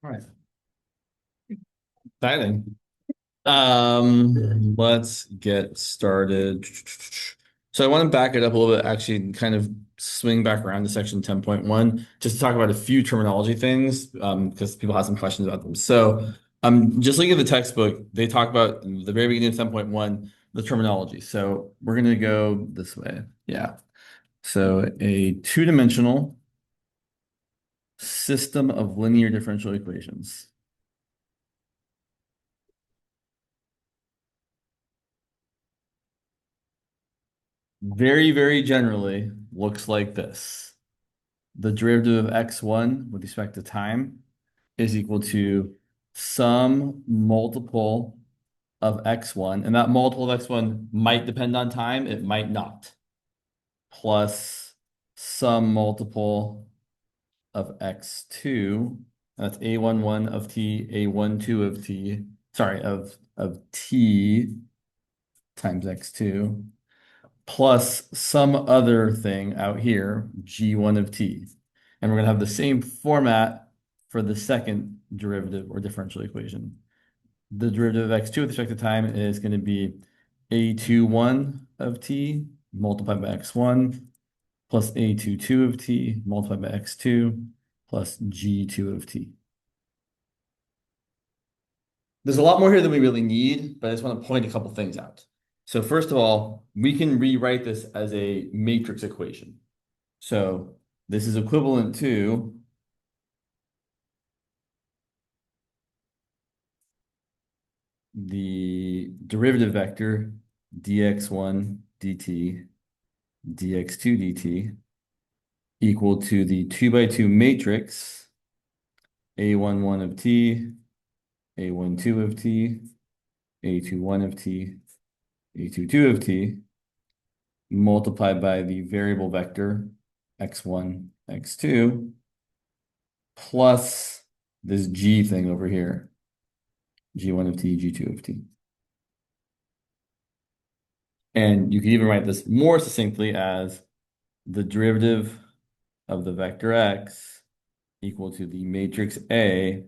All right. Exciting. Let's get started. So I want to back it up a little bit, actually kind of swing back around to section 10.1, just to talk about a few terminology things, because people have some questions about them. So just looking at the textbook, they talk about the very beginning of 10.1, the terminology. So we're going to go this way. Yeah. So a two-dimensional system of linear differential equations. Very, very generally looks like this. The derivative of x1 with respect to time is equal to some multiple of x1, and that multiple of x1 might depend on time, it might not, plus some multiple of x2, that's a11 of t, a12 of t, sorry, of t times x2, plus some other thing out here, g1 of t. And we're going to have the same format for the second derivative or differential equation. The derivative of x2 with respect to time is going to be a21 of t multiplied by x1 plus a22 of t multiplied by x2 plus g2 of t. There's a lot more here than we really need, but I just want to point a couple things out. So first of all, we can rewrite this as a matrix equation. So this is equivalent to the derivative vector dx1 dt dx2 dt equal to the 2 by 2 matrix a11 of t, a12 of t, a21 of t, a22 of t, multiplied by the variable vector x1, x2, plus this g thing over here, g1 of t, g2 of t. And you can even write this more succinctly as the derivative of the vector x equal to the matrix A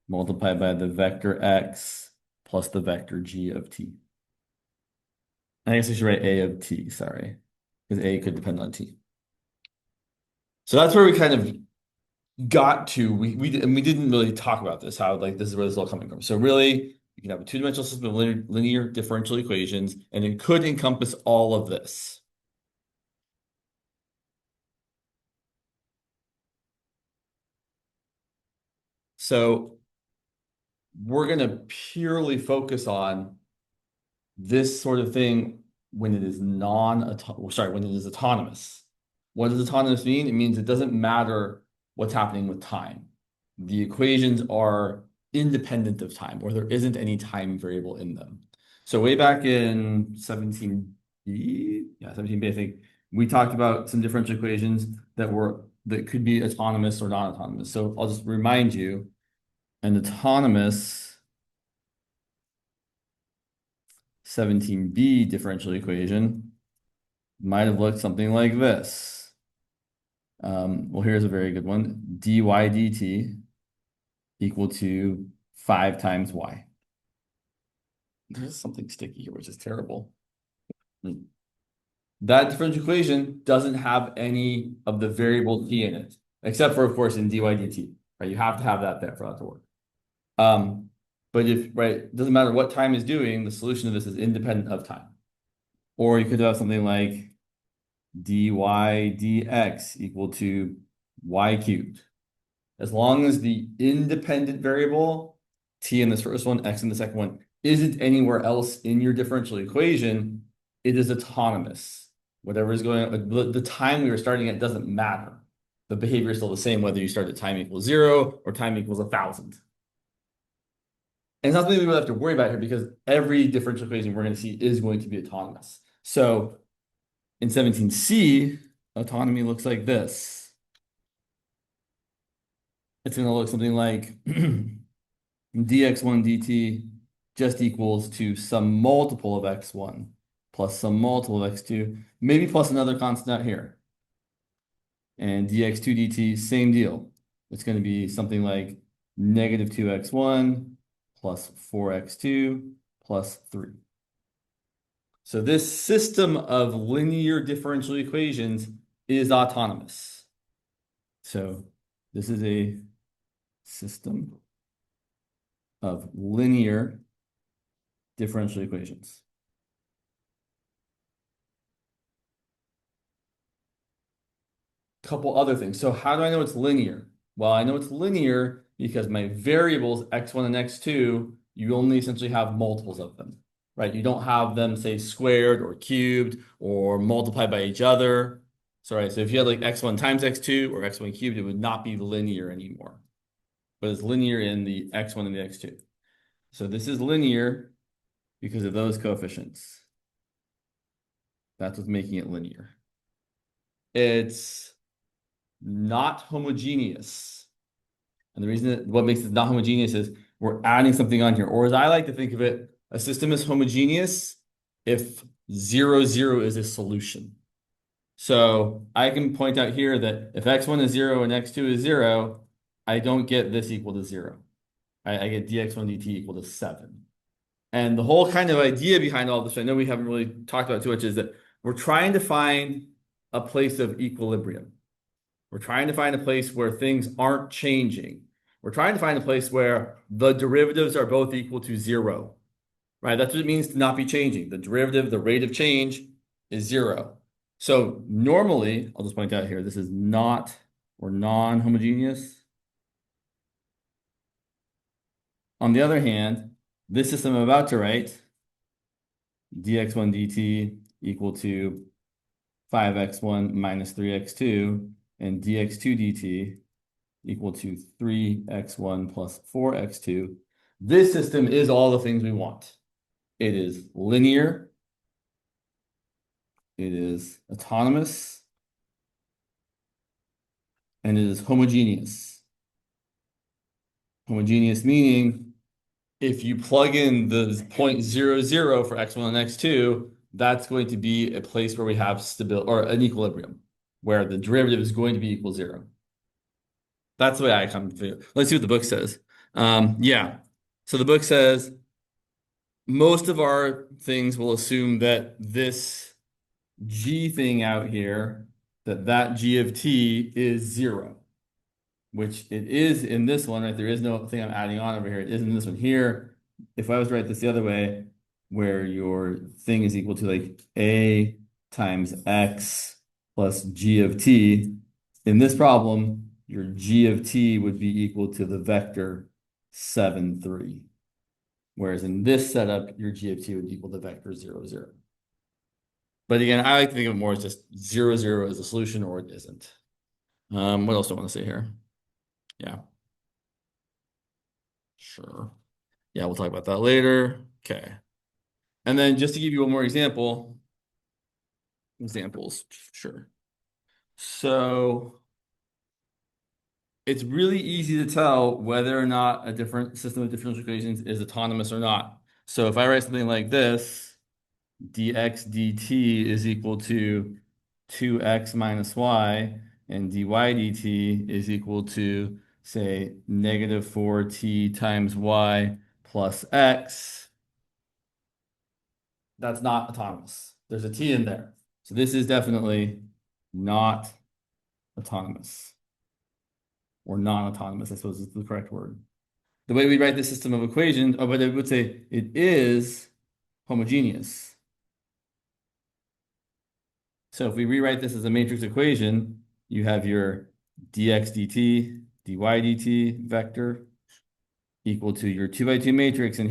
multiplied by the vector x plus the vector g of t. I guess I should write a of t, sorry, because a could depend on t. So that's where we kind of got to. We didn't really talk about this, how like this is where this is all coming from. So really, you can have a two-dimensional system of linear differential equations, and it could encompass all of this. So we're going to purely focus on this sort of thing when it is when it is autonomous. What does autonomous mean? It means it doesn't matter what's happening with time. The equations are independent of time, or there isn't any time variable in them. So way back in 17B, yeah, 17B, I think, we talked about some differential equations that could be autonomous or non-autonomous. So I'll just remind you, an autonomous 17B differential equation might have looked something like this. Well, here's a very good one. dy dt equal to 5 times y. There's something sticky here, which is terrible. That differential equation doesn't have any of the variable t in it, except for, of course, in dy dt. Right? You have to have that there for that to work. But it doesn't matter what time is doing, the solution to this is independent of time. Or you could have something like dy dx equal to y cubed. As long as the independent variable, t in this first one, x in the second one, isn't anywhere else in your differential equation, it is autonomous. Whatever is going on, the time we were starting at doesn't matter. The behavior is still the same whether you start at time equals 0 or time equals 1,000. And it's not something we really have to worry about here because every differential equation we're going to see is going to be autonomous. So in 17C, autonomy looks like this. It's going to look something like dx1 dt just equals to some multiple of x1 plus some multiple of x2, maybe plus another constant out here. And dx2 dt, same deal. It's going to be something like negative 2x1 plus 4x2 plus 3. So this system of linear differential equations is autonomous. So this is a system of linear differential equations. Couple other things. So how do I know it's linear? Well, I know it's linear because my variables x1 and x2, you only essentially have multiples of them, right? You don't have them, say, squared or cubed or multiplied by each other. So, right, so if you had like x1 times x2 or x1 cubed, it would not be linear anymore. But it's linear in the x1 and the x2. So this is linear because of those coefficients. That's what's making it linear. It's not homogeneous. And the reason that what makes it not homogeneous is we're adding something on here. Or as I like to think of it, a system is homogeneous if 0, 0 is a solution. So I can point out here that if x1 is 0 and x2 is 0, I don't get this equal to 0. I get dx1 dt equal to 7. And the whole kind of idea behind all this, I know we haven't really talked about too much, is that we're trying to find a place of equilibrium. We're trying to find a place where things aren't changing. We're trying to find a place where the derivatives are both equal to 0, right? That's what it means to not be changing. The derivative, the rate of change is 0. So normally, I'll just point out here, this is not or non-homogeneous. On the other hand, this system I'm about to write, dx1 dt equal to 5x1 minus 3x2, and dx2 dt equal to 3x1 plus 4x2. This system is all the things we want. It is linear. It is autonomous. And it is homogeneous. Homogeneous meaning if you plug in the 0.00 for x1 and x2, that's going to be a place where we have stability or an equilibrium, where the derivative is going to be equal 0. That's the way I come to it. Let's see what the book says. Yeah. So the book says most of our things will assume that this G thing out here, that G of t is 0, which it is in this one, right? There is no thing I'm adding on over here. It is in this one here. If I was to write this the other way, where your thing is equal to like a times x plus G of t, in this problem, your G of t would be equal to the vector 7, 3. Whereas in this setup, your G of t would equal the vector 0, 0. But again, I like to think of it more as just 0, 0 as a solution, or it isn't. What else do I want to say here? Yeah. Sure. Yeah, we'll talk about that later. Okay. And then just to give you one more examples, sure. So it's really easy to tell whether or not a different system of differential equations is autonomous or not. So if I write something like this, dx dt is equal to 2x minus y, and dy dt is equal to, say, negative 4t times y plus x, that's not autonomous. There's a t in there. So this is definitely not autonomous, or non-autonomous, I suppose is the correct word. The way we write this system of equations, but it would say it is homogeneous. So if we rewrite this as a matrix equation, you have your dx dt, dy dt vector equal to your 2 by 2 matrix. And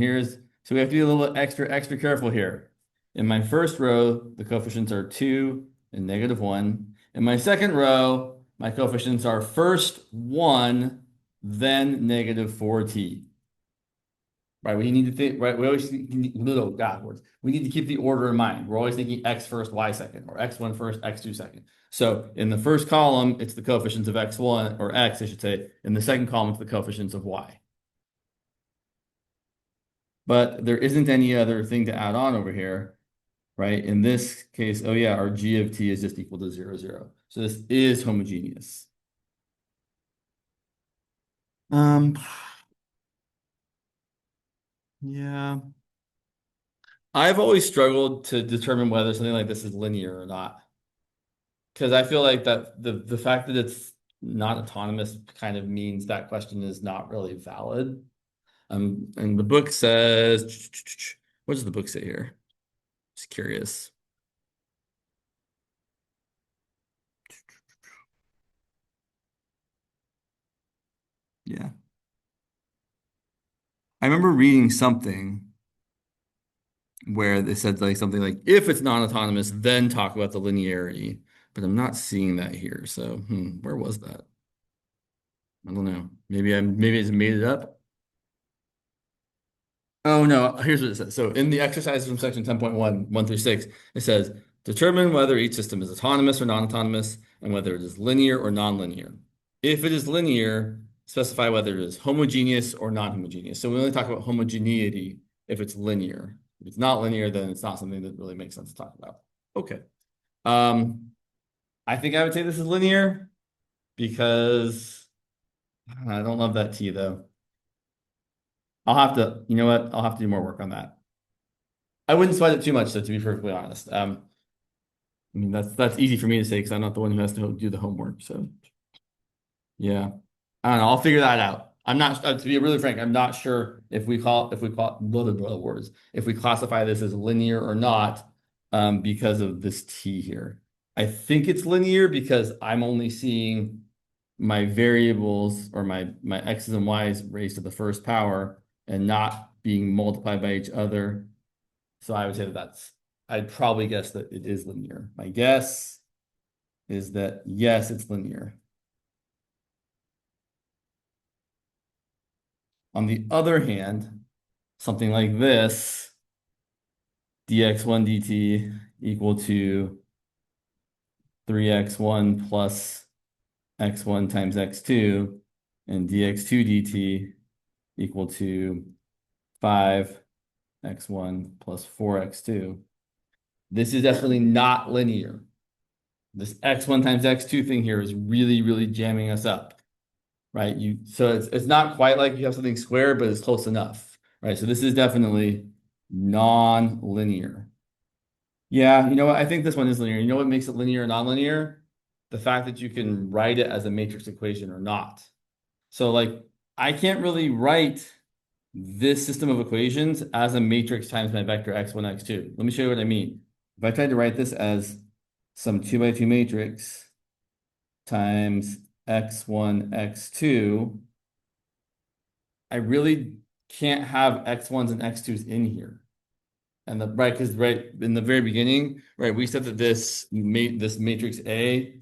so we have to be a little extra careful here. In my first row, the coefficients are 2 and negative 1. In my second row, my coefficients are first 1, then negative 4t. Right, we need to think, right, we always little backwards. We need to keep the order in mind. We're always thinking x first, y second, or x1 first, x2 second. So in the first column, it's the coefficients of x1, or x, I should say. In the second column, it's the coefficients of y. But there isn't any other thing to add on over here, right? In this case, oh yeah, our G of t is just equal to 0, 0. So this is homogeneous. Yeah. I've always struggled to determine whether something like this is linear or not. Because I feel like that the fact that it's not autonomous kind of means that question is not really valid. And the book says, what does the book say here? Just curious. Yeah. I remember reading something where they said like something like if it's non-autonomous, then talk about the linearity. But I'm not seeing that here. So, where was that? I don't know. Maybe I just made it up. Oh no, here's what it says. So in the exercises from section 10.1, 1 through 6, it says determine whether each system is autonomous or non-autonomous and whether it is linear or non-linear. If it is linear, specify whether it is homogeneous or non-homogeneous. So we only talk about homogeneity if it's linear. If it's not linear, then it's not something that really makes sense to talk about. Okay. Um, I think I would say this is linear because I don't love that T though. I'll have to, you know what? I'll have to do more work on that. I wouldn't sweat it too much, though, to be perfectly honest. I mean that's easy for me to say because I'm not the one who has to do the homework. So yeah, I don't know. I'll figure that out. I'm not to be really frank. I'm not sure if we call blah words if we classify this as linear or not because of this T here. I think it's linear because I'm only seeing my variables or my x's and y's raised to the first power and not being multiplied by each other. So I would say that I'd probably guess that it is linear. My guess is that yes, it's linear. On the other hand, something like this, dx1 dt equal to 3x1 plus x1 times x2, and dx2 dt equal to 5x1 plus 4x2. This is definitely not linear. This x1 times x2 thing here is really, really jamming us up, right? So it's not quite like you have something square, but it's close enough, right? So this is definitely non-linear. Yeah, you know what? I think this one is linear. You know what makes it linear or non-linear? The fact that you can write it as a matrix equation or not. So like I can't really write this system of equations as a matrix times my vector x1, x2. Let me show you what I mean. If I tried to write this as some 2 by 2 matrix times x1, x2, I really can't have x1s and x2s in here. And because right in the very beginning, right, we said that this matrix A,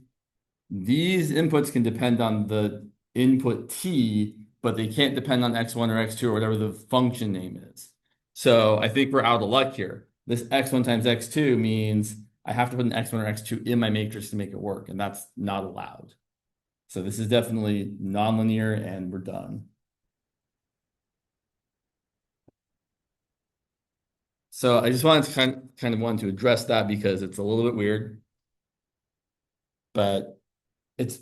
these inputs can depend on the input t, but they can't depend on x1 or x2 or whatever the function name is. So I think we're out of luck here. This x1 times x2 means I have to put an x1 or x2 in my matrix to make it work, and that's not allowed. So this is definitely nonlinear, and we're done. So I just wanted to kind of wanted to address that because it's a little bit weird, but it's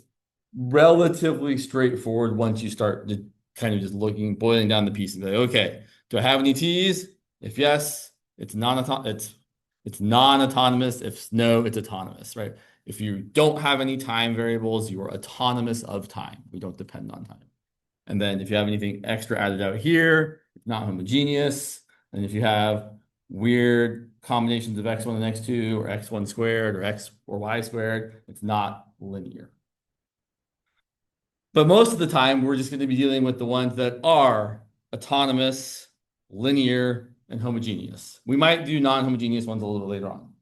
relatively straightforward once you start to kind of just boiling down the pieces. Like, okay, do I have any T's? If yes, it's non-autonomous. If no, it's autonomous, right? If you don't have any time variables, you are autonomous of time. We don't depend on time. And then if you have anything extra added out here, it's not homogeneous. And if you have weird combinations of x1 and x2 or x1 squared or x or y squared, it's not linear. But most of the time, we're just going to be dealing with the ones that are autonomous, linear, and homogeneous. We might do non-homogeneous ones a little bit later on.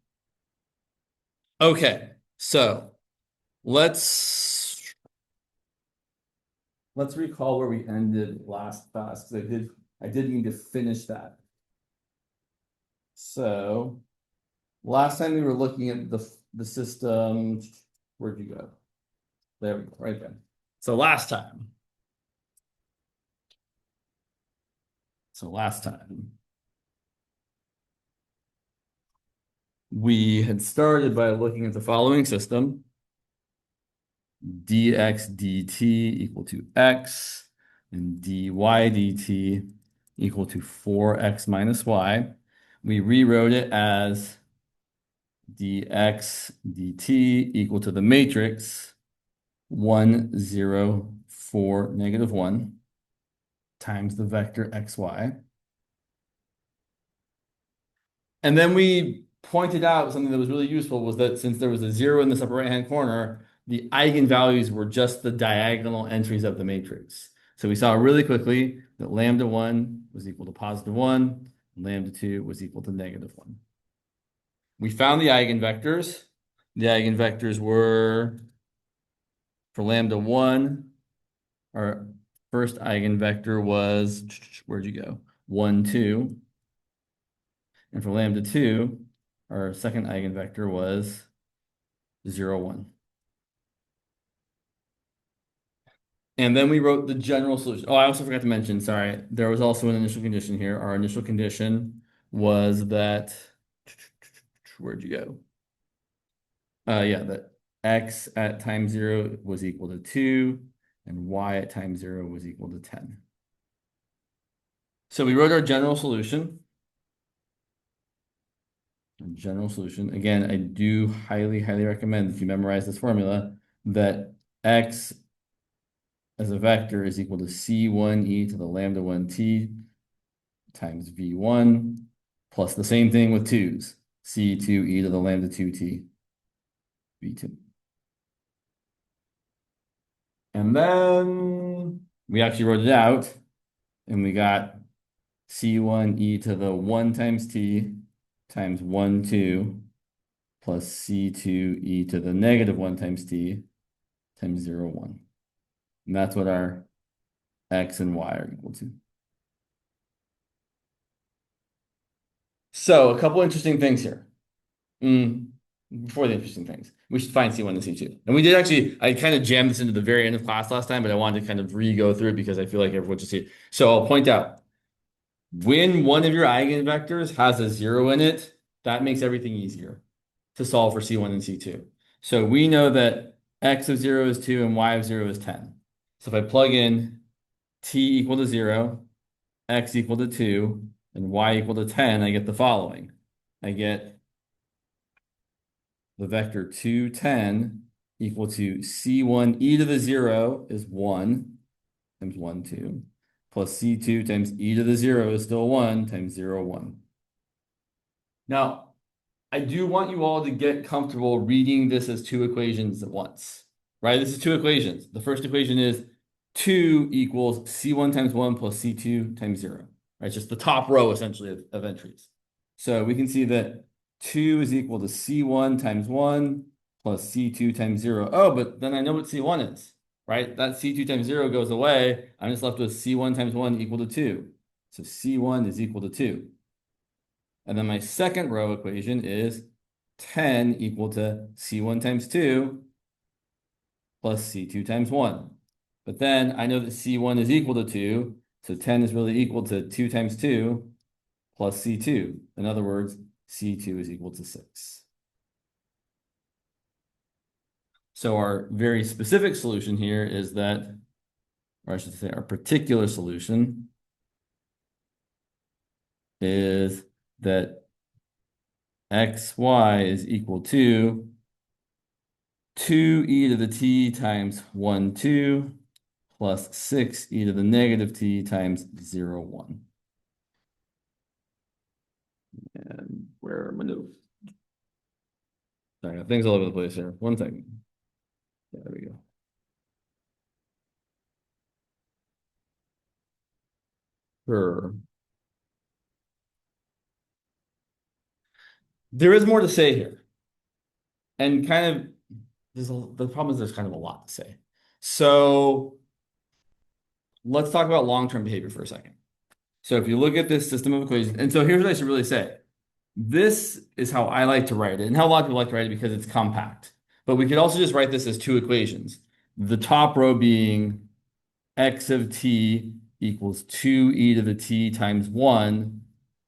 Okay, so let's recall where we ended last class because I did need to finish that. So last time we were looking at the system. Where'd you go? There we go, right there. So last time. We had started by looking at the following system. Dx dt equal to x and dy dt equal to 4x minus y. We rewrote it as dx dt equal to the matrix 1, 0, 4, -1 times the vector xy. And then we pointed out something that was really useful was that since there was a 0 in this upper right-hand corner, the eigenvalues were just the diagonal entries of the matrix. So we saw really quickly that lambda 1 was equal to +1, lambda 2 was equal to -1. We found the eigenvectors. The eigenvectors were, for lambda 1, our first eigenvector was, where'd you go? 1, 2. And for lambda 2, our second eigenvector was 0, 1. And then we wrote the general solution. Oh, I also forgot to mention, sorry, there was also an initial condition here. Our initial condition was that, where'd you go? Yeah, that x at time 0 was equal to 2, and y at time 0 was equal to 10. So we wrote our general solution. General solution. Again, I do highly, highly recommend if you memorize this formula that x as a vector is equal to c1e to the lambda 1t times v1 plus the same thing with 2's, c2e to the lambda 2t v2. And then we actually wrote it out, and we got c1e to the 1 times t times 1, 2 plus c2e to the -1 times t times 0, 1. And that's what our x and y are equal to. So a couple interesting things here. Before the interesting things, we should find C1 and C2. And we did actually, I kind of jammed this into the very end of class last time, but I wanted to kind of re-go through it because I feel like everyone should see it. So I'll point out, when one of your eigenvectors has a 0 in it, that makes everything easier to solve for C1 and C2. So we know that x of 0 is 2 and y of 0 is 10. So if I plug in t equal to 0, x equal to 2, and y equal to 10, I get the following. I get the vector 2, 10 equal to c1 e to the 0 is 1 times 1, 2, plus c2 times e to the 0 is still 1 times 0, 1. Now, I do want you all to get comfortable reading this as two equations at once, right? This is two equations. The first equation is 2 equals c1 times 1 plus c2 times 0, right? It's just the top row, essentially, of entries. So we can see that 2 is equal to c1 times 1 plus c2 times 0. Oh, but then I know what c1 is, right? That c2 times 0 goes away. I'm just left with c1 times 1 equal to 2. So c1 is equal to 2. And then my second row equation is 10 equal to c1 times 2 plus c2 times 1. But then I know that c1 is equal to 2, so 10 is really equal to 2 times 2 plus c2. In other words, c2 is equal to 6. So our very specific solution here is that, or I should say our particular solution is that xy is equal to 2e to the t times 1, 2 plus 6e to the -t times 0, 1. And where are my notes? Sorry, I got things all over the place here. One second. Yeah, there we go. Sure. There is more to say here. And kind of, the problem is there's kind of a lot to say. So let's talk about long-term behavior for a second. So if you look at this system of equations, and so here's what I should really say. This is how I like to write it, and how a lot of people like to write it because it's compact. But we could also just write this as two equations. The top row being x of t equals 2e to the t times 1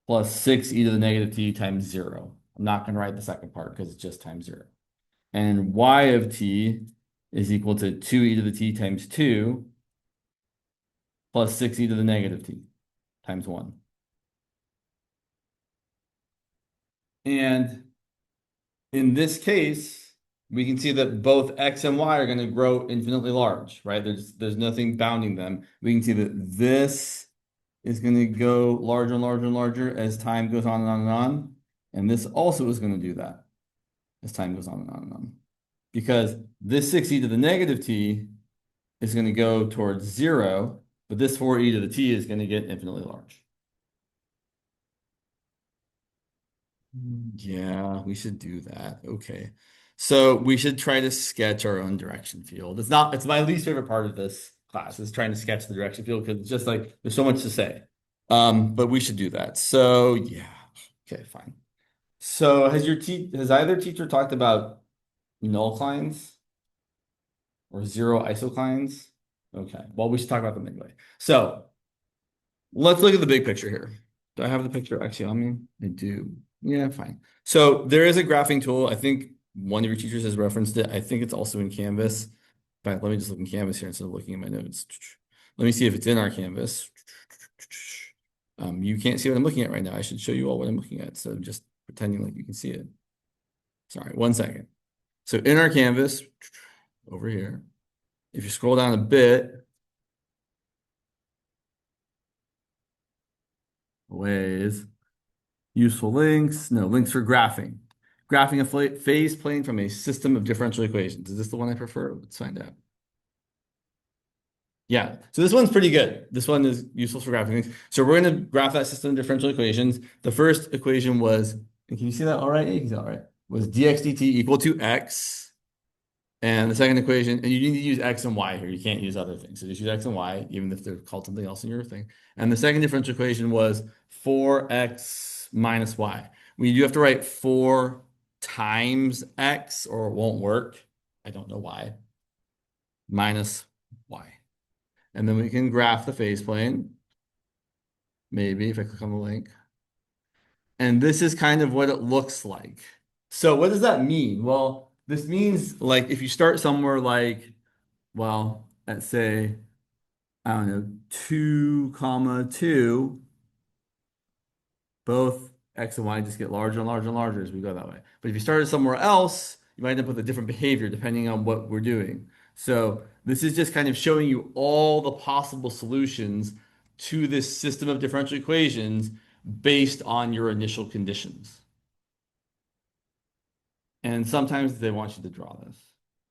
plus 6e to the -t times 0. I'm not going to write the second part because it's just times 0. And y of t is equal to 2e to the t times 2 plus 6e to the -t times 1. And in this case, we can see that both x and y are going to grow infinitely large, right? There's nothing bounding them. We can see that this is going to go larger and larger and larger as time goes on and on and on. And this also is going to do that as time goes on and on and on. Because this 6e to the negative t is going to go towards 0, but this 4e to the t is going to get infinitely large. Yeah, we should do that. Okay. So we should try to sketch our own direction field. It's my least favorite part of this class is trying to sketch the direction field because it's just like there's so much to say. But we should do that. So yeah. Okay, fine. So has either teacher talked about nullclines or zero isoclines? Okay. Well, we should talk about them anyway. So let's look at the big picture here. Do I have the picture actually on me? I do. Yeah, fine. So there is a graphing tool. I think one of your teachers has referenced it. I think it's also in Canvas. In fact, let me just look in Canvas here instead of looking at my notes. Let me see if it's in our Canvas. You can't see what I'm looking at right now. I should show you all what I'm looking at. So I'm just pretending like you can see it. Sorry, 1 second. So in our Canvas, over here, if you scroll down a bit, ways, useful links, no, links for graphing. Graphing a phase plane from a system of differential equations. Is this the one I prefer? Let's find out. Yeah, so this one's pretty good. This one is useful for graphing things. So we're going to graph that system of differential equations. The first equation was, can you see that all right? Yeah, you can see that all right. Was dx dt equal to x. And the second equation, and you need to use x and y here. You can't use other things. So just use x and y, even if they're called something else in your thing. And the second differential equation was 4x minus y. We do have to write 4 times x or it won't work. I don't know why. Minus y. And then we can graph the phase plane. Maybe if I click on the link. And this is kind of what it looks like. So what does that mean? Well, this means like if you start somewhere like, well, let's say, I don't know, 2 comma 2, both x and y just get larger and larger and larger as we go that way. But if you started somewhere else, you might end up with a different behavior depending on what we're doing. So this is just kind of showing you all the possible solutions to this system of differential equations based on your initial conditions. And sometimes they want you to draw this,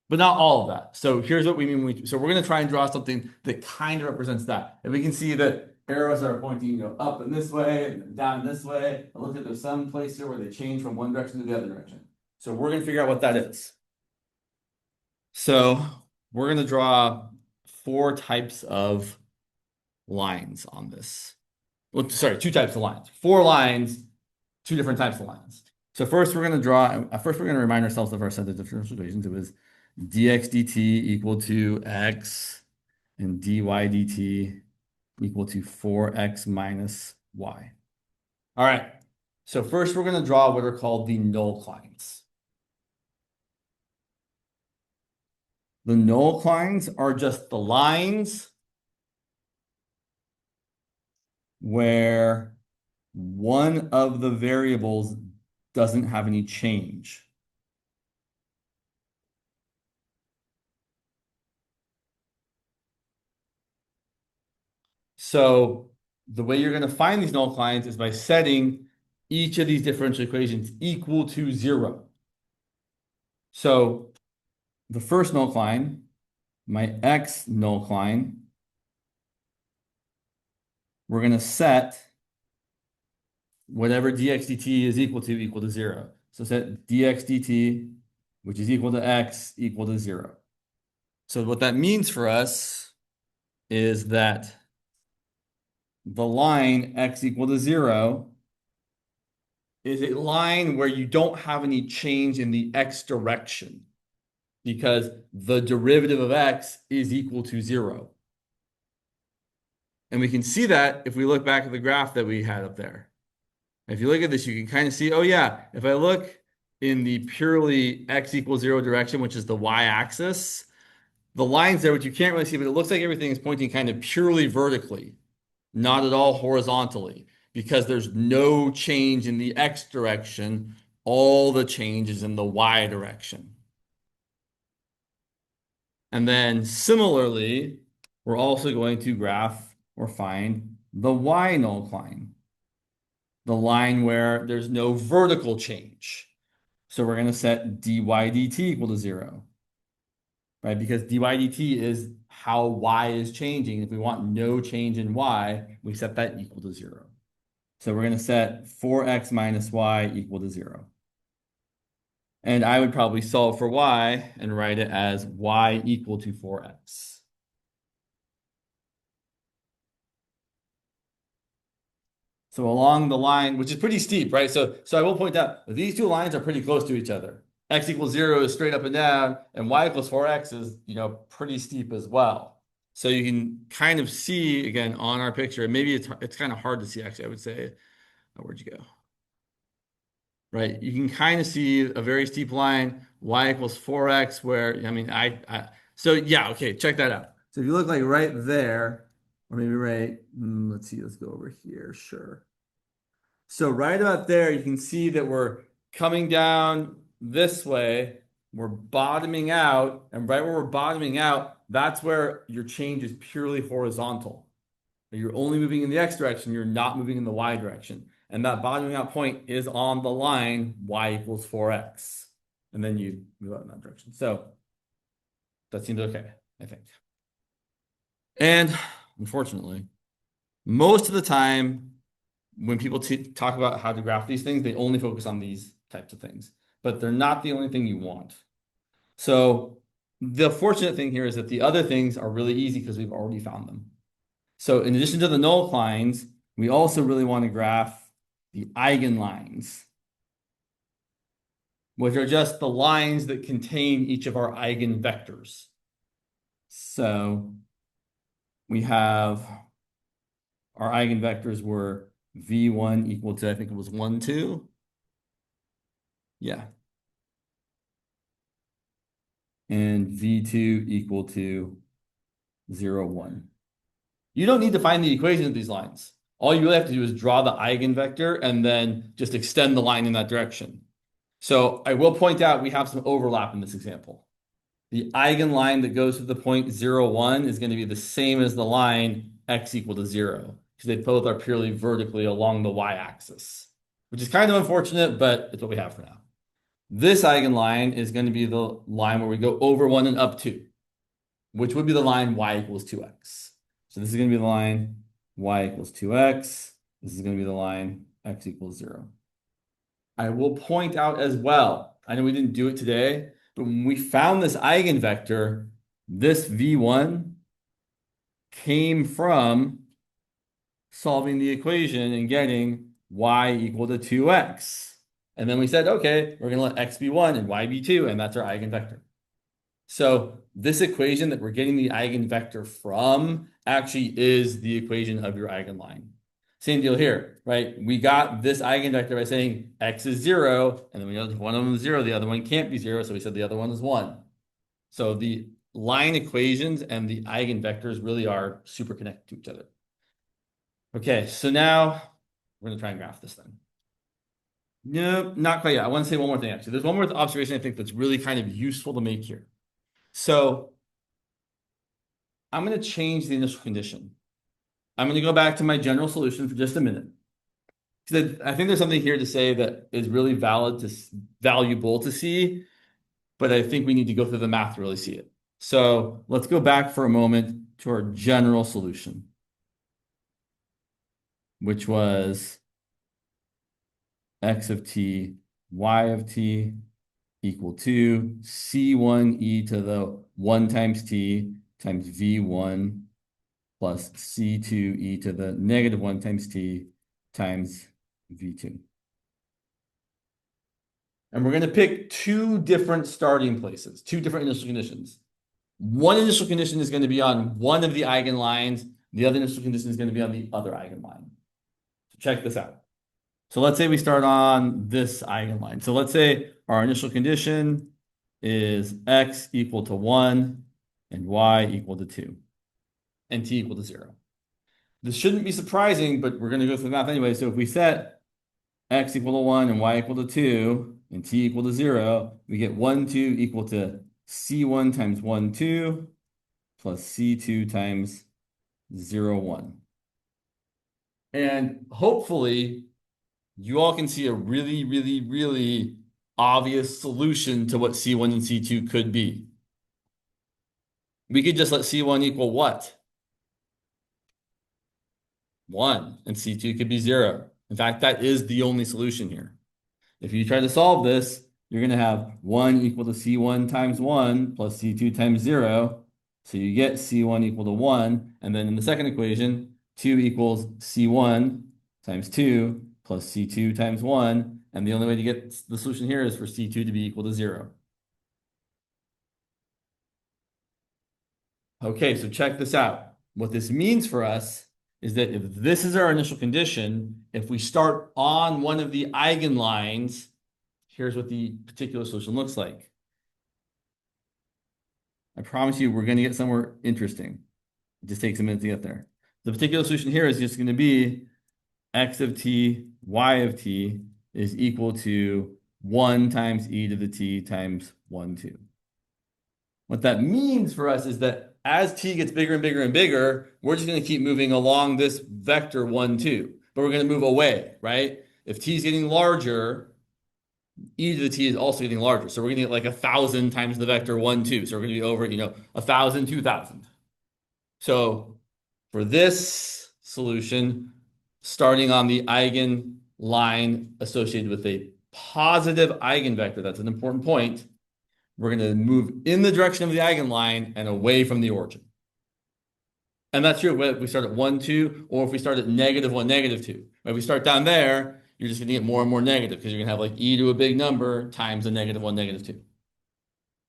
but not all of that. So here's what we mean. So we're going to try and draw something that kind of represents that. And we can see that arrows are pointing, up in this way and down in this way. And look at there's some place here where they change from one direction to the other direction. So we're going to figure out what that is. So we're going to draw 4 types of lines on this. Well, sorry, 2 types of lines. 4 lines, 2 different types of lines. So first we're going to remind ourselves of our set of differential equations. It was dx dt equal to x and dy dt equal to 4x minus y. All right. So first we're going to draw what are called the nullclines. The nullclines are just the lines where one of the variables doesn't have any change. So the way you're going to find these nullclines is by setting each of these differential equations equal to 0. So the first nullcline, my x nullcline, we're going to set whatever dx dt is equal to 0. So set dx dt, which is equal to x, equal to 0. So what that means for us is that the line x equal to 0 is a line where you don't have any change in the x direction because the derivative of x is equal to 0. And we can see that if we look back at the graph that we had up there. If you look at this, you can kind of see, oh yeah, if I look in the purely x equals 0 direction, which is the y-axis, the lines there, which you can't really see, but it looks like everything is pointing kind of purely vertically. Not at all horizontally, because there's no change in the x direction. All the change is in the y direction. And then similarly, we're also going to graph or find the y null line, the line where there's no vertical change. So we're going to set dy dt equal to 0, right? Because dy dt is how y is changing. If we want no change in y, we set that equal to 0. So we're going to set 4x minus y equal to 0. And I would probably solve for y and write it as y equal to 4x. So along the line, which is pretty steep, right? So I will point out that these two lines are pretty close to each other. X equals 0 is straight up and down, and y equals 4x is, pretty steep as well. So you can kind of see, again, on our picture, and maybe it's kind of hard to see, actually, I would say. Oh, where'd you go? Right, you can kind of see a very steep line, y equals 4x, where, so yeah, okay, check that out. So if you look like right there, or maybe right, let's see, let's go over here, sure. So right about there, you can see that we're coming down this way, we're bottoming out, and right where we're bottoming out, that's where your change is purely horizontal. You're only moving in the x direction, you're not moving in the y direction. And that bottoming out point is on the line y equals 4x. And then you move out in that direction. So that seems okay, I think. And unfortunately, most of the time, when people talk about how to graph these things, they only focus on these types of things. But they're not the only thing you want. So the fortunate thing here is that the other things are really easy because we've already found them. So in addition to the null lines, we also really want to graph the eigenlines, which are just the lines that contain each of our eigenvectors. So we have our eigenvectors were v1 equal to, I think it was 1, 2. Yeah. And v2 equal to 0, 1. You don't need to find the equation of these lines. All you really have to do is draw the eigenvector and then just extend the line in that direction. So I will point out we have some overlap in this example. The eigenline that goes to the point 0, 1 is going to be the same as the line x equal to 0, because they both are purely vertically along the y-axis, which is kind of unfortunate, but it's what we have for now. This eigenline is going to be the line where we go over 1 and up 2, which would be the line y equals 2x. So this is going to be the line y equals 2x. This is going to be the line x equals 0. I will point out as well, I know we didn't do it today, but when we found this eigenvector, this v1 came from solving the equation and getting y equal to 2x. And then we said, okay, we're going to let x be 1 and y be 2, and that's our eigenvector. So this equation that we're getting the eigenvector from actually is the equation of your eigenline. Same deal here, right? We got this eigenvector by saying x is 0, and then we know if one of them is 0, the other one can't be 0, so we said the other one is 1. So the line equations and the eigenvectors really are super connected to each other. Okay, so now we're going to try and graph this thing. No, not quite yet. I want to say one more thing, actually. There's one more observation I think that's really kind of useful to make here. So I'm going to change the initial condition. I'm going to go back to my general solution for just a minute. Because I think there's something here to say that is really valuable to see, but I think we need to go through the math to really see it. So let's go back for a moment to our general solution, which was x of t, y of t equal to c1 e to the 1 times t times v1 plus c2 e to the negative 1 times t times v2. And we're going to pick two different starting places, two different initial conditions. One initial condition is going to be on one of the eigenlines. The other initial condition is going to be on the other eigenline. So check this out. So let's say we start on this eigenline. So let's say our initial condition is x equal to 1 and y equal to 2 and t equal to 0. this shouldn't be surprising, but we're going to go through the math anyway. So if we set x equal to 1 and y equal to 2 and t equal to 0, we get 1, 2 equal to c1 times 1, 2 plus c2 times 0, 1. And hopefully you all can see a really, really, really obvious solution to what C1 and C2 could be. We could just let C1 equal what? 1, and C2 could be 0. In fact, that is the only solution here. If you try to solve this, you're going to have 1 equal to C1 times 1 plus C2 times 0. So you get C1 equal to 1. And then in the second equation, 2 equals C1 times 2 plus C2 times 1. And the only way to get the solution here is for C2 to be equal to 0. Okay, so check this out. What this means for us is that if this is our initial condition, if we start on one of the eigenlines, here's what the particular solution looks like. I promise you we're going to get somewhere interesting. It just takes a minute to get there. The particular solution here is just going to be x of t, y of t is equal to 1 times e to the t times 1, 2. What that means for us is that as t gets bigger and bigger and bigger, we're just going to keep moving along this vector 1, 2. But we're going to move away, right? If t is getting larger, e to the t is also getting larger. So we're going to get like 1,000 times the vector 1, 2. So we're going to be over, 1,000, 2,000. So for this solution, starting on the eigenline associated with a positive eigenvector, that's an important point, we're going to move in the direction of the eigenline and away from the origin. And that's true if we start at 1, 2, or if we start at -1, -2. If we start down there, you're just going to get more and more negative because you're going to have like e to a big number times a -1, -2.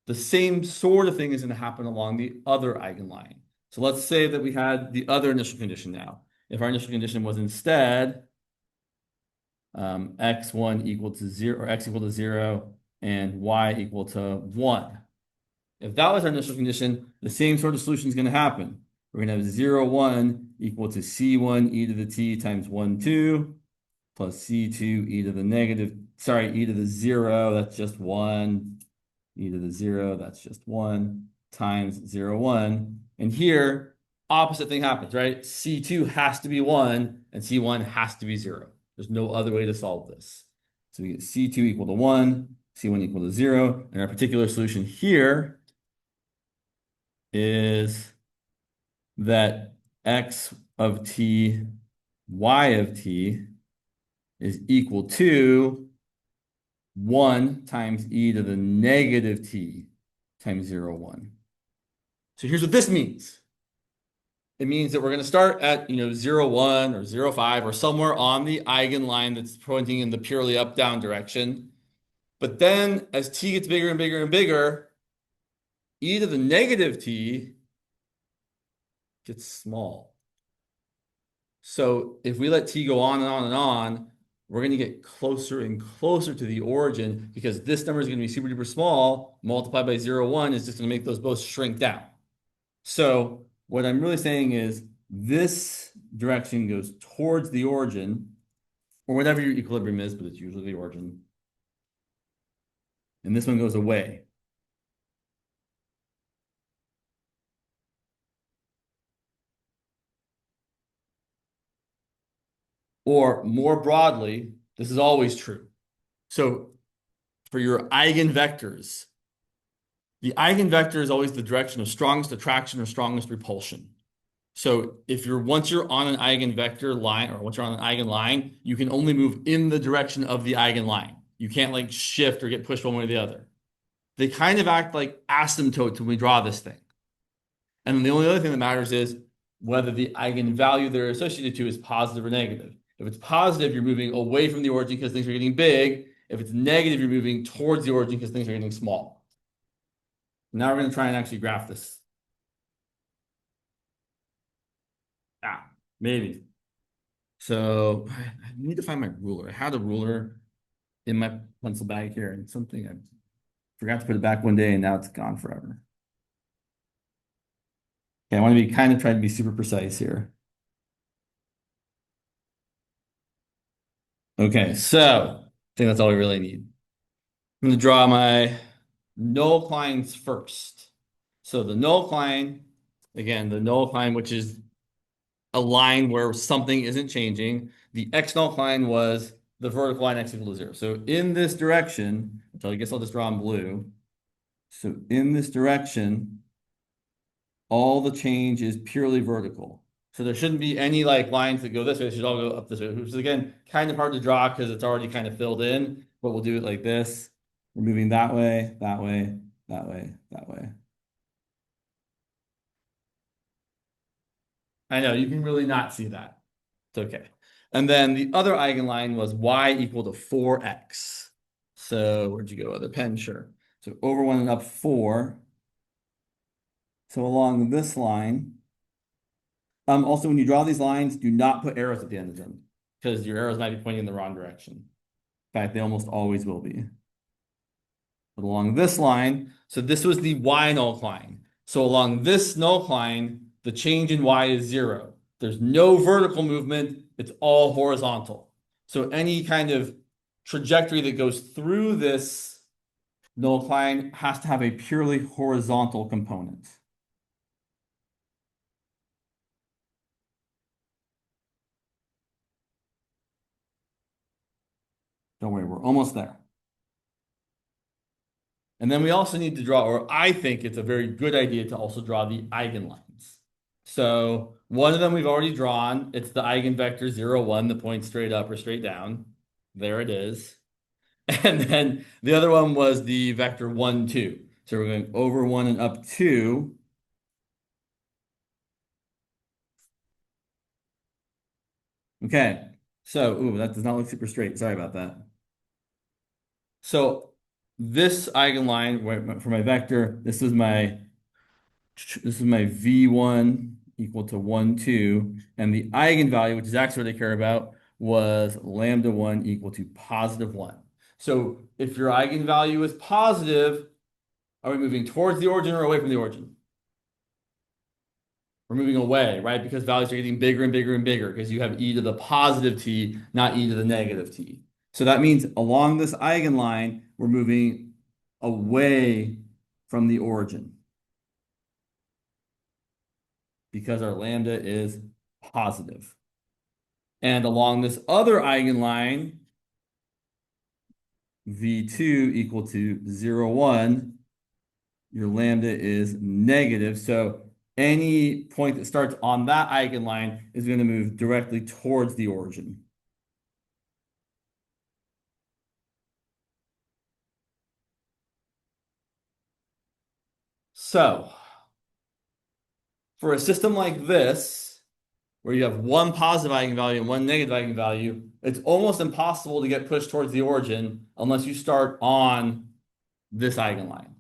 The same sort of thing is going to happen along the other eigenline. So let's say that we had the other initial condition now. If our initial condition was instead x1 equal to 0, or x equal to 0 and y equal to 1. If that was our initial condition, the same sort of solution is going to happen. We're going to have 0, 1 equal to c1 e to the t times 1, 2 plus c2 e to the 0, that's just 1, e to the 0, that's just 1, times 0, 1. And here, opposite thing happens, right? C2 has to be 1, and C1 has to be 0. There's no other way to solve this. So we get C2 equal to 1, C1 equal to 0, and our particular solution here is that x of t, y of t is equal to 1 times e to the negative t times 0, 1. So here's what this means. It means that we're going to start at 0, 1 or 0, 5 or somewhere on the eigenline that's pointing in the purely up-down direction. But then as t gets bigger and bigger and bigger, e to the negative t gets small. So if we let t go on and on and on, we're going to get closer and closer to the origin because this number is going to be super duper small. Multiplied by 0, 1 is just going to make those both shrink down. So what I'm really saying is this direction goes towards the origin, or whatever your equilibrium is, but it's usually the origin. And this one goes away. Or more broadly, this is always true. So for your eigenvectors, the eigenvector is always the direction of strongest attraction or strongest repulsion. So once you're on an eigenvector line, or once you're on an eigenline, you can only move in the direction of the eigenline. You can't like shift or get pushed one way or the other. They kind of act like asymptotes when we draw this thing. And then the only other thing that matters is whether the eigenvalue they're associated to is positive or negative. If it's positive, you're moving away from the origin because things are getting big. If it's negative, you're moving towards the origin because things are getting small. Now we're going to try and actually graph this. Maybe. So I need to find my ruler. I had a ruler in my pencil bag here, and something I forgot to put it back one day, and now it's gone forever. Okay, I want to try to be super precise here. Okay, so I think that's all we really need. I'm going to draw my null lines first. So the null line, again, the null line, which is a line where something isn't changing. The x null line was the vertical line x equal to 0. So in this direction, which I guess I'll just draw in blue. So in this direction, all the change is purely vertical. So there shouldn't be any like lines that go this way. They should all go up this way, which is again kind of hard to draw because it's already kind of filled in, but we'll do it like this. We're moving that way, that way, that way, that way. I know you can really not see that. It's okay. And then the other eigenline was y equal to 4x. So where'd you go? Other pen, sure. So over 1 and up 4. So along this line, also when you draw these lines, do not put arrows at the end of them because your arrows might be pointing in the wrong direction. In fact, they almost always will be. But along this line, so this was the y null line. So along this null line, the change in y is 0. There's no vertical movement. It's all horizontal. So any kind of trajectory that goes through this null line has to have a purely horizontal component. Don't worry, we're almost there. And then we also need to draw, or I think it's a very good idea to also draw the eigenlines. So one of them we've already drawn. It's the eigenvector 0, 1 that points straight up or straight down. There it is. And then the other one was the vector 1, 2. So we're going over 1 and up 2. Okay. So, ooh, that does not look super straight. Sorry about that. So this eigenline for my vector, this is my v1 equal to 1, 2, and the eigenvalue, which is actually what I care about, was lambda 1 equal to positive 1. So if your eigenvalue is positive, are we moving towards the origin or away from the origin? We're moving away, right? Because values are getting bigger and bigger and bigger because you have e to the positive t, not e to the negative t. So that means along this eigenline, we're moving away from the origin because our lambda is positive. And along this other eigenline, v2 equal to 0, 1, your lambda is negative. So any point that starts on that eigenline is going to move directly towards the origin. So for a system like this, where you have one positive eigenvalue and one negative eigenvalue, it's almost impossible to get pushed towards the origin unless you start on this eigenline.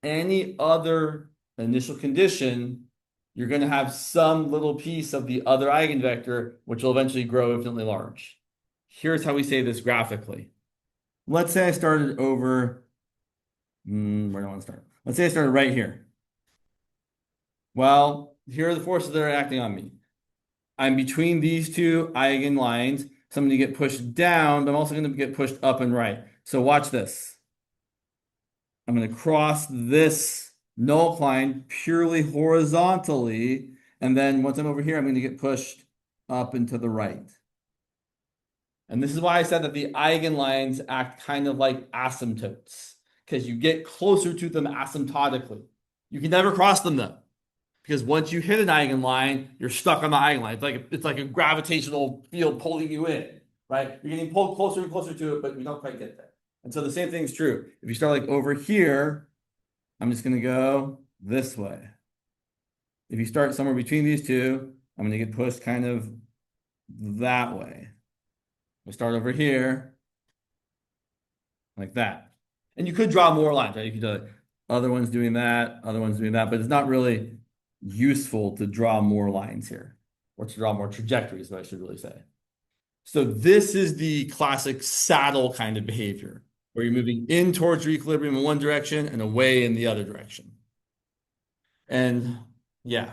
Any other initial condition, you're going to have some little piece of the other eigenvector, which will eventually grow infinitely large. Here's how we say this graphically. Let's say I started over, where do I want to start? Let's say I started right here. Well, here are the forces that are acting on me. I'm between these two eigenlines, so I'm going to get pushed down, but I'm also going to get pushed up and right. So watch this. I'm going to cross this null line purely horizontally, and then once I'm over here, I'm going to get pushed up and to the right. And this is why I said that the eigenlines act kind of like asymptotes, because you get closer to them asymptotically. You can never cross them though, because once you hit an eigenline, you're stuck on the eigenline. It's like a gravitational field pulling you in, right? You're getting pulled closer and closer to it, but we don't quite get there. And so the same thing is true. If you start like over here, I'm just going to go this way. If you start somewhere between these two, I'm going to get pushed kind of that way. I start over here like that. And you could draw more lines, right? You could do other ones doing that, other ones doing that, but it's not really useful to draw more lines here or to draw more trajectories, what I should really say. So this is the classic saddle kind of behavior where you're moving in towards your equilibrium in one direction and away in the other direction. And yeah.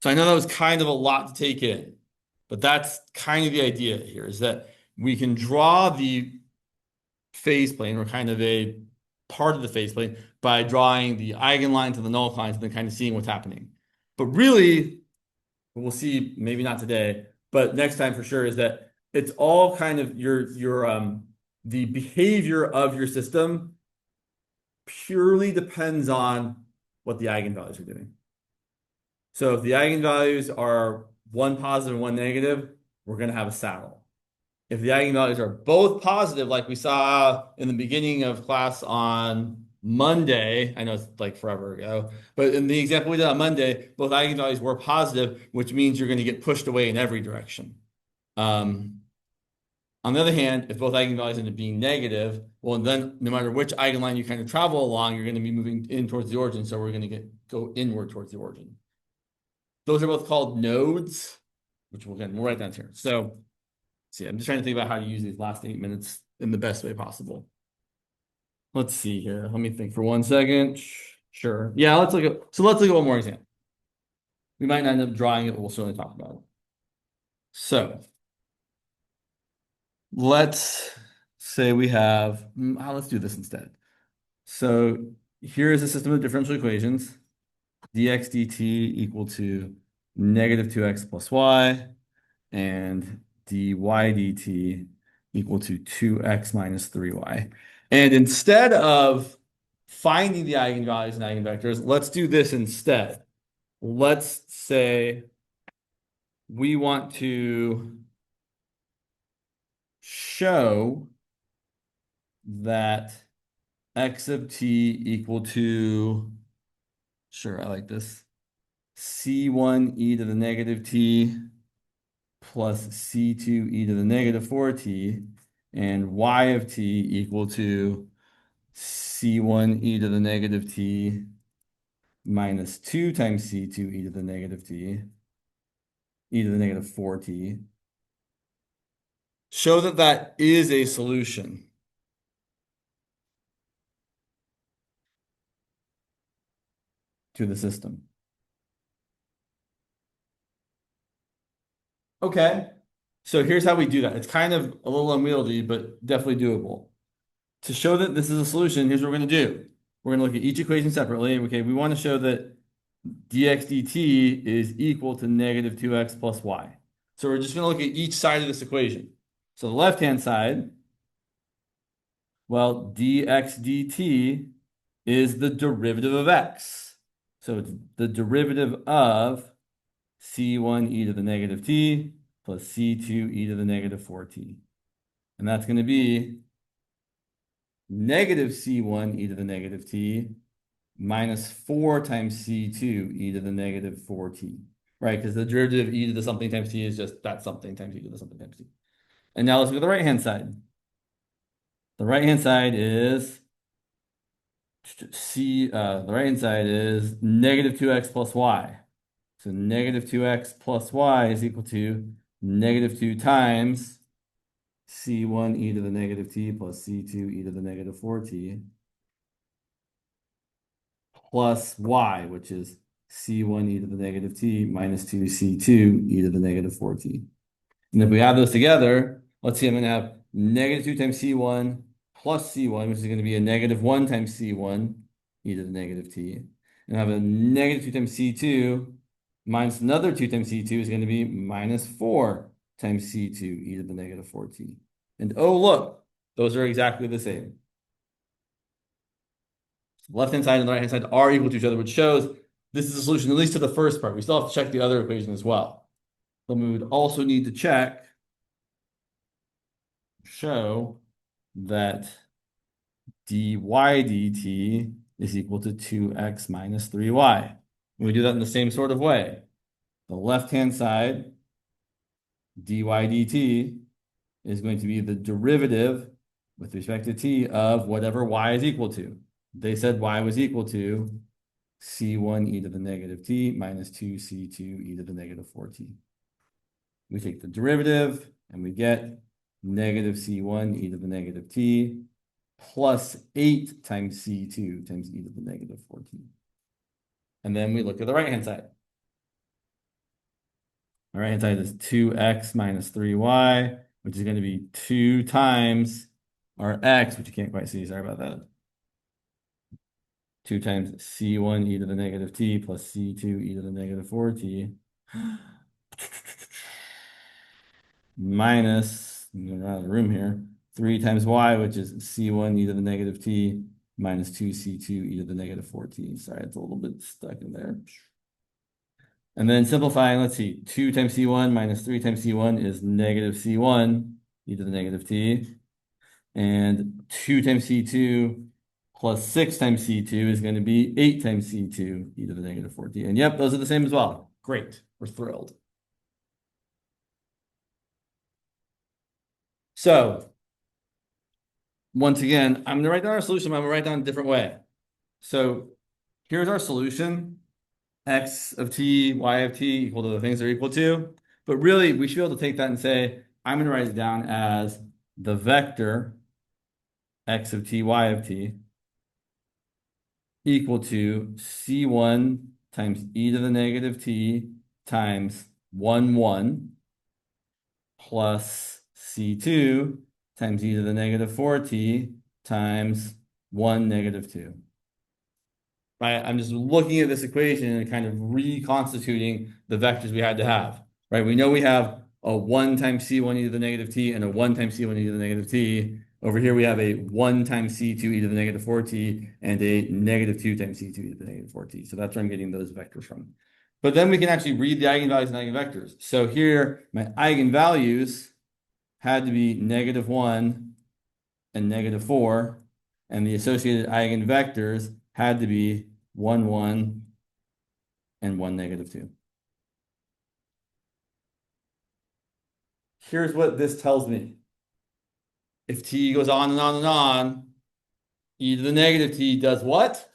So I know that was kind of a lot to take in. But that's kind of the idea here, is that we can draw the phase plane, or kind of a part of the phase plane, by drawing the eigenlines and the null lines and then kind of seeing what's happening. But really, we'll see, maybe not today, but next time for sure, is that it's all kind of your the behavior of your system purely depends on what the eigenvalues are doing. So if the eigenvalues are one positive and one negative, we're going to have a saddle. If the eigenvalues are both positive, like we saw in the beginning of class on Monday, I know it's like forever ago, but in the example we did on Monday, both eigenvalues were positive, which means you're going to get pushed away in every direction. On the other hand, if both eigenvalues end up being negative, well, then no matter which eigenline you kind of travel along, you're going to be moving in towards the origin. So we're going to go inward towards the origin. Those are both called nodes, which we'll write down here. So, see, I'm just trying to think about how to use these last 8 minutes in the best way possible. Let's see here. Let me think for 1 second. Sure. Yeah, let's look at one more example. We might not end up drawing it, but we'll certainly talk about it. So let's say we have, let's do this instead. So here is a system of differential equations. Dx dt equal to negative 2x plus y, and dy dt equal to 2x minus 3y. And instead of finding the eigenvalues and eigenvectors, let's do this instead. Let's say we want to show that x of t equal to, sure, I like this, c1 e to the negative t plus c2 e to the negative 4t, and y of t equal to c1 e to the negative t minus 2 times c2 e to the negative t, e to the negative 4t. Show that that is a solution to the system. Okay, so here's how we do that. It's kind of a little unwieldy, but definitely doable. To show that this is a solution, here's what we're going to do. We're going to look at each equation separately. Okay, we want to show that dx dt is equal to negative 2x plus y. So we're just going to look at each side of this equation. So the left-hand side, well, dx dt is the derivative of x. So it's the derivative of c1 e to the negative t plus c2 e to the negative 4t. And that's going to be negative c1 e to the negative t minus 4 times c2 e to the negative 4t, right? Because the derivative of e to the something times t is just that something times e to the something times t. And now let's look at the right-hand side. The right-hand side is negative 2x plus y. So negative 2x plus y is equal to negative 2 times c1 e to the negative t plus c2 e to the negative 4t plus y, which is c1 e to the negative t minus 2c2 e to the negative 4t. And if we add those together, let's see, I'm going to have negative 2 times c1 plus c1, which is going to be a negative 1 times c1 e to the negative t. And I have a negative 2 times c2 minus another 2 times c2 is going to be minus 4 times c2 e to the negative 4t. And oh, look, those are exactly the same. The left-hand side and the right-hand side are equal to each other, which shows this is a solution, at least to the first part. We still have to check the other equation as well. Then we would also need to show that dy dt is equal to 2x minus 3y. And we do that in the same sort of way. The left-hand side, dy dt, is going to be the derivative with respect to t of whatever y is equal to. They said y was equal to c1 e to the negative t minus 2c2 e to the negative 4t. We take the derivative and we get negative c1 e to the negative t plus 8 times c2 times e to the negative 4t. And then we look at the right-hand side. Our right-hand side is 2x minus 3y, which is going to be 2 times our x, which you can't quite see. Sorry about that. 2 times c1 e to the negative t plus c2 e to the negative 4t minus, I'm going to run out of the room here, 3 times y, which is c1 e to the negative t minus 2c2 e to the negative 4t. Sorry, it's a little bit stuck in there. And then simplifying, let's see, 2 times c1 minus 3 times c1 is negative c1 e to the negative t. And 2 times c2 plus 6 times c2 is going to be 8 times c2 e to the negative 4t. And yep, those are the same as well. Great. We're thrilled. So once again, I'm going to write down our solution, but I'm going to write down a different way. So here's our solution. X of t, y of t equal to the things they're equal to. But really, we should be able to take that and say, I'm going to write it down as the vector x of t, y of t equal to c1 times e to the negative t times 1, 1 plus c2 times e to the negative 4t times 1, negative 2. Right? I'm just looking at this equation and kind of reconstituting the vectors we had to have. Right? We know we have a 1 times c1 e to the negative t and a 1 times c1 e to the negative t. Over here we have a 1 times c2 e to the negative 4t and a negative 2 times c2 e to the negative 4t. So that's where I'm getting those vectors from. But then we can actually read the eigenvalues and eigenvectors. So here my eigenvalues had to be negative 1 and negative 4, and the associated eigenvectors had to be 1, 1, and 1, negative 2. Here's what this tells me. If t goes on and on and on, e to the negative t does what?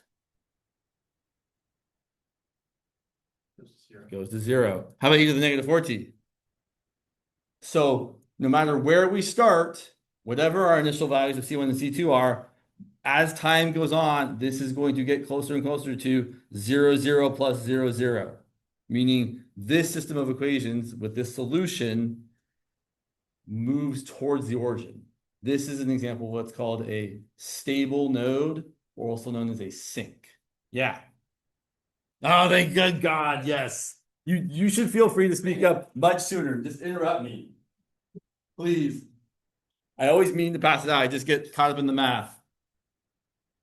Goes to 0. How about e to the negative 4t? So no matter where we start, whatever our initial values of c1 and c2 are, as time goes on, this is going to get closer and closer to 0, 0 plus 0, 0. Meaning this system of equations with this solution moves towards the origin. This is an example of what's called a stable node, or also known as a sink. Yeah. Oh, thank good God, yes. You should feel free to speak up much sooner. Just interrupt me. Please. I always mean to pass it out. I just get caught up in the math.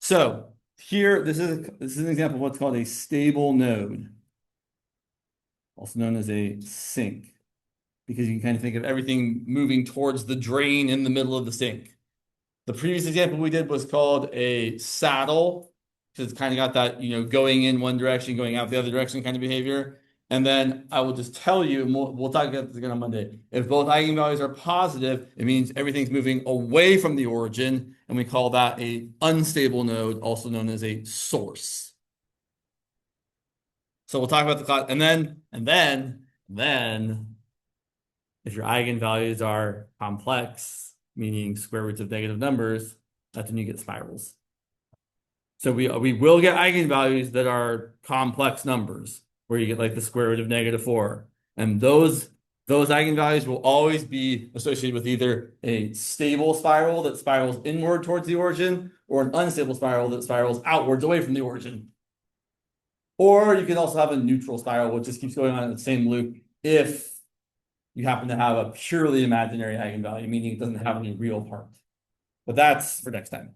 So here, this is an example of what's called a stable node, also known as a sink, because you can kind of think of everything moving towards the drain in the middle of the sink. The previous example we did was called a saddle, because it's kind of got that, going in one direction, going out the other direction kind of behavior. And then I will just tell you, and we'll talk about this again on Monday. If both eigenvalues are positive, it means everything's moving away from the origin, and we call that a unstable node, also known as a source. So we'll talk about the class, and then, if your eigenvalues are complex, meaning square roots of negative numbers, that's when you get spirals. So we will get eigenvalues that are complex numbers, where you get like the square root of negative 4. And those eigenvalues will always be associated with either a stable spiral that spirals inward towards the origin, or an unstable spiral that spirals outwards away from the origin. Or you can also have a neutral spiral, which just keeps going on in the same loop if you happen to have a purely imaginary eigenvalue, meaning it doesn't have any real part. But that's for next time.